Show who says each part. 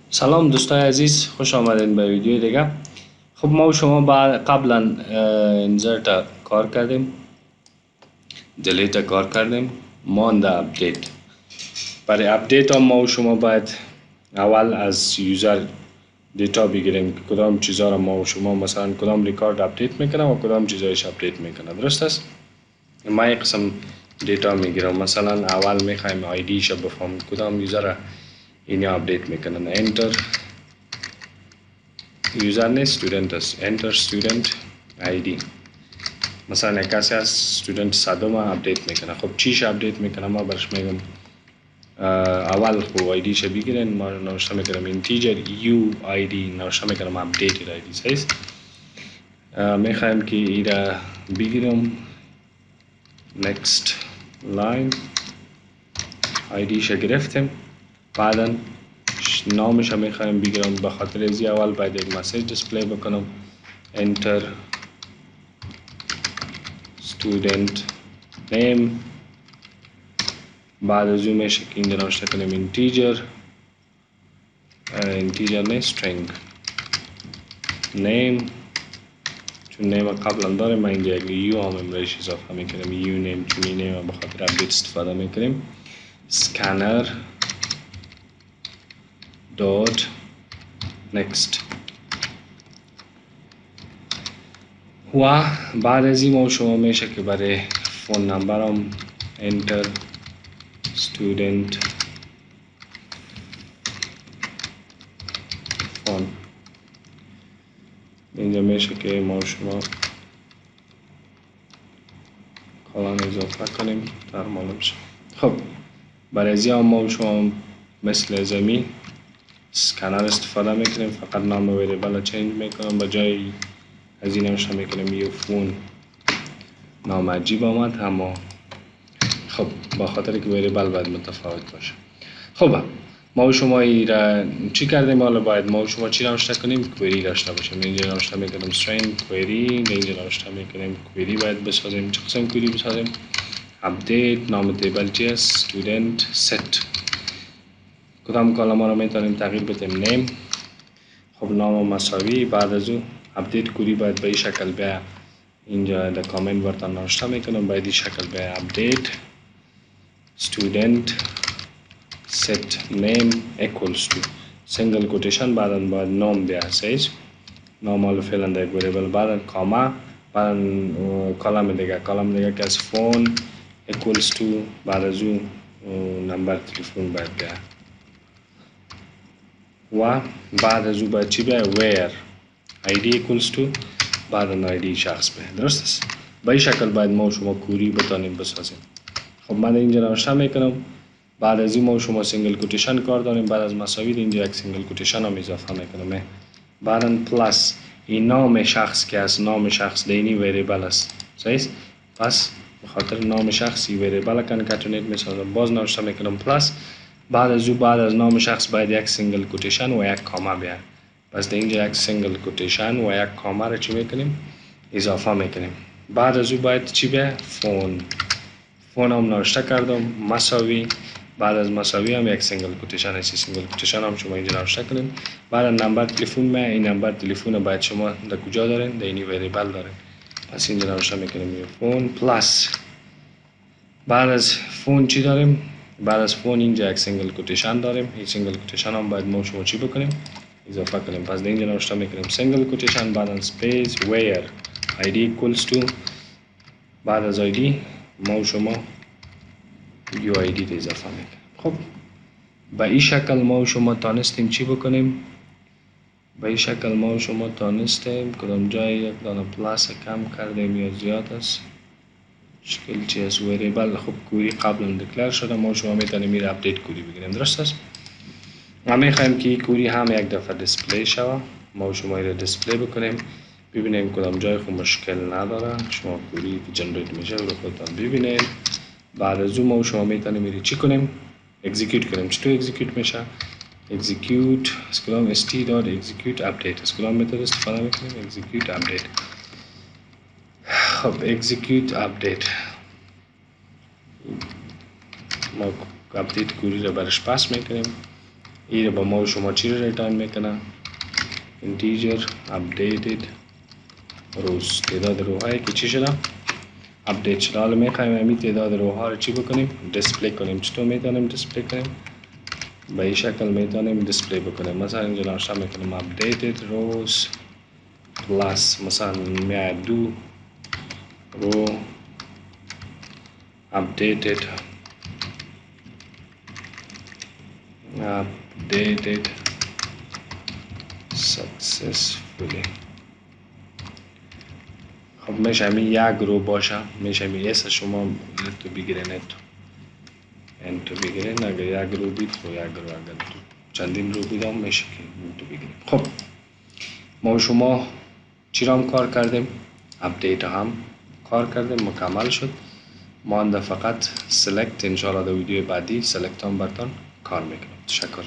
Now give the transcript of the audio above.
Speaker 1: سلام دوستای عزیز، خوش آمدین به ویدیو دیگه. خب ما و شما قبلا انزرت کار کردیم، دلیت کار کردیم، مانده اپدیت. برای اپدیت هم ما و شما باید اول از یوزر دیتا بگیریم که کدام چیزا را ما و شما مثلا کدام ریکارد اپدیت میکنه و کدام چیزایش اپدیت میکنه. درست است؟ ما یک قسم دیتا میگیرم، مثلا اول میخوایم آیدی شو بفهمیم کدام یوزر اینو اپدیت میکنن. انتر یوزر نه استودنت است، انتر استودنت آیدی. مثلا یک کسی از استودنت صدم اپدیت میکنه. خب چیش اپدیت میکنه؟ ما برش میگم اول خب آیدی شو بگیرن. ما نوشته میکنم اینتیجر یو آیدی، نوشته میکنم اپدیت آیدی. صحیح؟ میخوایم که ایره بگیرم next line آیدی شو گرفتیم، بعدا نامش هم میخوایم بگیرم. به خاطر ازی اول باید یک مسیج دیسپلی بکنم enter student name. بعد از اون میشه که اینجا نوشته کنیم integer نه string name، چون نیم قبلا داریم. ما اینجا یک یو هم امرایش اضافه میکنیم، یو نیم، چون این نیم به خاطر اپدیت استفاده میکنیم. scanner dot next. و بعد از این ما شما میشه که برای فون نمبرم enter student phone. اینجا میشه که ما شما کلان اضافه کنیم در معلوم شد. خب برای از این ما شما مثل زمین اسکنر استفاده میکنیم، فقط نام ویریبل چنج میکنم. به جای از این نوشته میکنیم یو فون. نام عجیب آمد اما خب با خاطر که ویریبل باید متفاوت باشه. خب ما و شما را چی کردیم؟ حالا باید ما و شما چی نوشته کنیم؟ کوئری داشته باشیم. اینجا نوشته میکنیم string query، اینجا نوشته میکنیم کوئری باید بسازیم. چه قسم کوئری بسازیم؟ update، نام تیبل چی است؟ student set. کدام کالم ها رو میتونیم تغییر بدیم؟ name. خب نام مساوی. بعد از اون update کوئری باید به این شکل بیا. اینجا در کامنت براتون نوشته میکنم باید این شکل بیا update student set name equals to single quotation، بعدا باید نام بیا. صحیح؟ نام حالا فعلا در یک وریبل، بعدا کاما، بعدا کلم دیگه که از فون equals to، بعد از اون نمبر تلفن باید بیا. و بعد از اون باید چی بیا؟ where id equals to، بعدا id شخص بیا. درست است؟ به این شکل باید ما شما کوری بتانیم بسازیم. خب من اینجا نوشته میکنم. بعد از این ما شما سینگل کوتیشن کار داریم. بعد از مساوی اینجا یک سینگل کوتیشن هم اضافه میکنم. بعدا پلاس این نام شخص که است، نام شخص دینی ویریبل است. صحیح؟ پس به خاطر نام شخصی ویریبل کانکاتینیت میسازم. باز نوشته میکنم پلاس. بعد از نام شخص باید یک سینگل کوتیشن و یک کاما بیاد. پس اینجا یک سینگل کوتیشن و یک کاما را چی میکنیم؟ اضافه میکنیم. بعد از او باید چی بیاد؟ فون. فون هم نوشته کردم مساوی. بعد از مساوی هم یک سینگل کوتیشن است. سینگل کوتیشن هم شما اینجا نوشته کنین. بعد نمبر تلفن می، این نمبر تلفن باید شما در کجا دارین؟ در این وریبل دارین. پس اینجا نوشته میکنیم یو فون پلاس. بعد از فون چی داریم؟ بعد از فون اینجا یک سینگل کوتیشن داریم. این سینگل کوتیشن هم باید ما شما چی بکنیم؟ اضافه کنیم. پس در اینجا نوشته میکنیم سینگل کوتیشن، بعد اسپیس where id equals to، بعد از id ما شما یو آی دی اضافه میکنیم. خب به این شکل ما شما تانستیم چی بکنیم؟ به این شکل ما شما تانستیم کدام جای یک دانه پلاس کم کردیم یا زیاد است. مشکل چی است؟ وریبل. خب کوری قبلا دکلار شده، ما شما میتونیم این اپدیت کوری بگیریم. درست است؟ ما میخوایم که این کوری هم یک دفعه دیسپلی شود. ما شما این دیسپلی بکنیم ببینیم کدام جای خود مشکل نداره. شما کوری جنریت میشه رو خودتان ببینید. بعد از اون ما شما میتونیم میری چی کنیم؟ اکزیکیوت کنیم. چطور اکزیکیوت میشه؟ اکزیکیوت اسکلام st.execute update اسکلام متد استفاده میکنیم execute update. خب execute update ما اپدیت کوری رو برش پاس میکنیم. این با ما و شما چی رو ریترن میکنه؟ integer updated روز، تعداد روهایی که چی شده؟ update شده. حالا میخوایم همین تعداد روها رو چی بکنیم؟ دیسپلی کنیم. چطور میتونیم دیسپلی کنیم؟ به این شکل میتونیم دیسپلی بکنیم. مثلا اینجا نوشته میکنیم updated rows plus مثلا 2 row updated successfully. خب میشه همین یک رو باشه، میشه همین اس شما تو بگیرین، تو بگیرین. اگر یک رو بید خب یک رو، اگر چندین رو بیدم میشه که تو بگیرین. خب ما و شما چی را هم کار کردیم؟ اپدیت هم کار کردیم، مکمل شد. مانده فقط سلکت. انشاءالله در ویدیو بعدی سلکت هم براتون کار میکنم. تشکر.